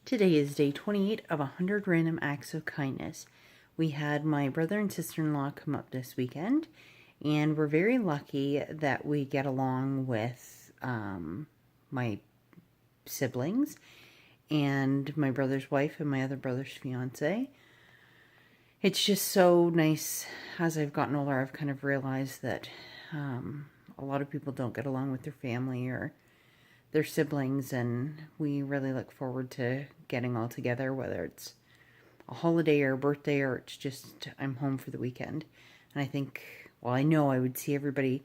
Today is day 28 of 100 Random Acts of Kindness. We had my brother and sister-in-law come up this weekend, and we're very lucky that we get along with my siblings and my brother's wife and my other brother's fiance. It's just so nice. As I've gotten older, I've kind of realized that a lot of people don't get along with their family or their siblings, and we really look forward to getting all together, whether it's a holiday or a birthday or it's just I'm home for the weekend. And I think, well, I know I would see everybody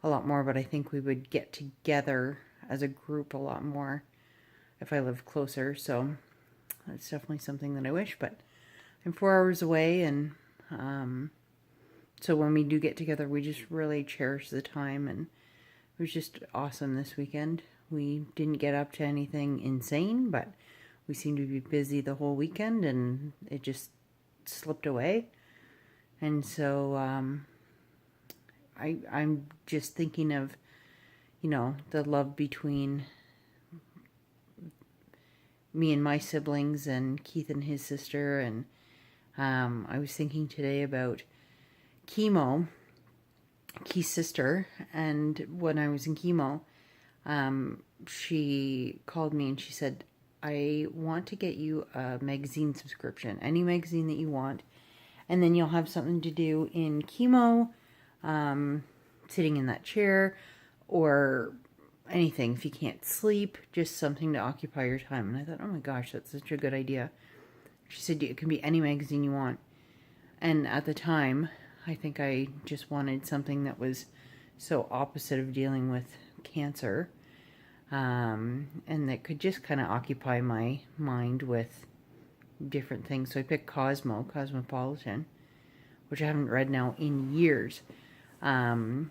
a lot more, but I think we would get together as a group a lot more if I lived closer. So that's definitely something that I wish, but I'm 4 hours away, and so when we do get together, we just really cherish the time, and it was just awesome this weekend. We didn't get up to anything insane, but we seemed to be busy the whole weekend, and it just slipped away. And so I'm just thinking of, the love between me and my siblings and Keith and his sister. And I was thinking today about chemo, Keith's sister, and when I was in chemo, she called me and she said, I want to get you a magazine subscription, any magazine that you want, and then you'll have something to do in chemo, sitting in that chair, or anything. If you can't sleep, just something to occupy your time. And I thought, oh my gosh, that's such a good idea. She said, it can be any magazine you want. And at the time, I think I just wanted something that was so opposite of dealing with cancer, and that could just kind of occupy my mind with different things. So I picked Cosmopolitan, which I haven't read now in years. And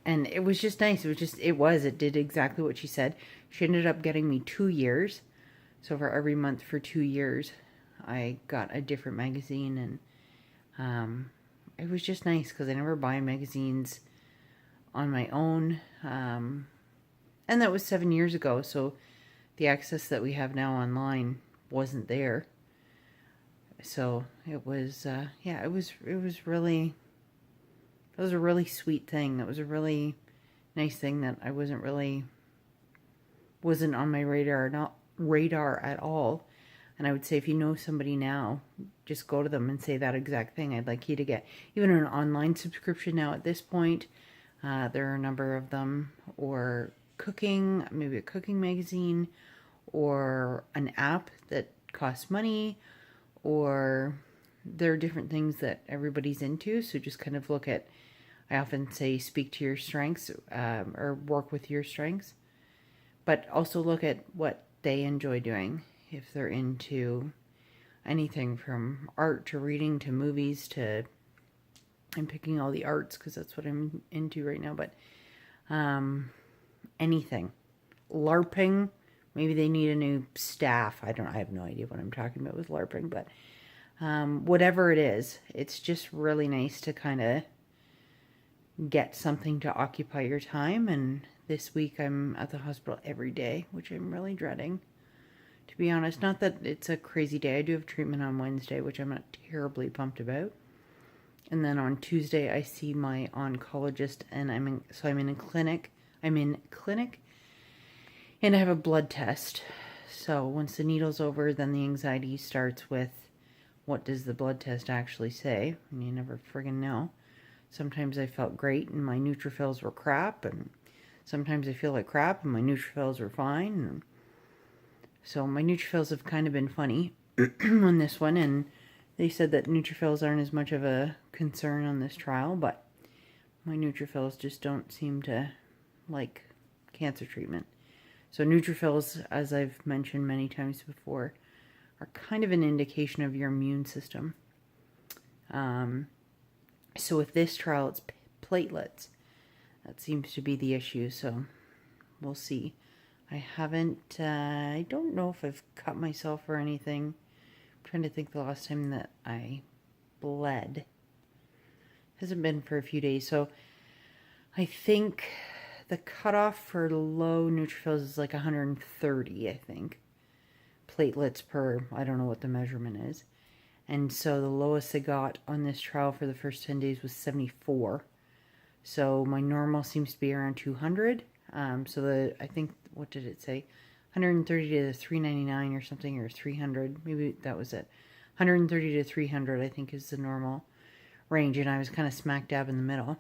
it was just nice. It did exactly what she said. She ended up getting me 2 years. So for every month for 2 years, I got a different magazine, and it was just nice because I never buy magazines on my own. And that was 7 years ago, so the access that we have now online wasn't there. So it was, it was really, it was a really sweet thing. It was a really nice thing that I wasn't on my radar at all. And I would say, if you know somebody now, just go to them and say that exact thing. I'd like you to get even an online subscription now at this point. There are a number of them, or cooking, maybe a cooking magazine, or an app that costs money, or there are different things that everybody's into. So just kind of look at, I often say, speak to your strengths, or work with your strengths, but also look at what they enjoy doing. If they're into anything from art to reading to movies to, I'm picking all the arts because that's what I'm into right now, but anything. LARPing, maybe they need a new staff. I have no idea what I'm talking about with LARPing, but whatever it is, it's just really nice to kind of get something to occupy your time. And this week I'm at the hospital every day, which I'm really dreading, to be honest. Not that it's a crazy day. I do have treatment on Wednesday, which I'm not terribly pumped about. And then on Tuesday, I see my oncologist, and I'm in clinic, and I have a blood test. So once the needle's over, then the anxiety starts with, what does the blood test actually say? And you never friggin' know. Sometimes I felt great, and my neutrophils were crap, and sometimes I feel like crap, and my neutrophils were fine. And so my neutrophils have kind of been funny on this one, and they said that neutrophils aren't as much of a concern on this trial, but my neutrophils just don't seem to like cancer treatment. So neutrophils, as I've mentioned many times before, are kind of an indication of your immune system. So with this trial, it's platelets. That seems to be the issue, so we'll see. I don't know if I've cut myself or anything. I'm trying to think the last time that I bled. Hasn't been for a few days, so I think the cutoff for low neutrophils is like 130, I think. platelets per, I don't know what the measurement is. And so the lowest I got on this trial for the first 10 days was 74. So my normal seems to be around 200. So I think, what did it say? 130 to 399 or something, or 300. Maybe that was it. 130 to 300, I think, is the normal range. And I was kind of smack dab in the middle.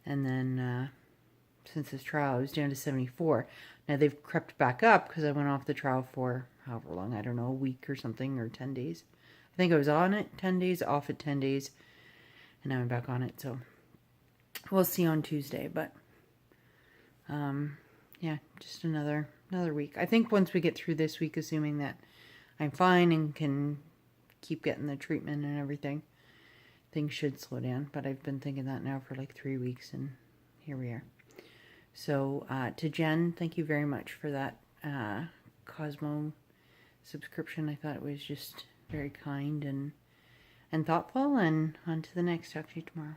And then since this trial, I was down to 74. Now they've crept back up because I went off the trial for however long, I don't know, a week or something, or 10 days. I think I was on it 10 days, off it 10 days, and now I'm back on it. So we'll see on Tuesday, but yeah, just another week. I think once we get through this week, assuming that I'm fine and can keep getting the treatment and everything, things should slow down. But I've been thinking that now for like 3 weeks, and here we are. So to Jen, thank you very much for that Cosmo subscription. I thought it was just very kind and thoughtful. And on to the next. Talk to you tomorrow.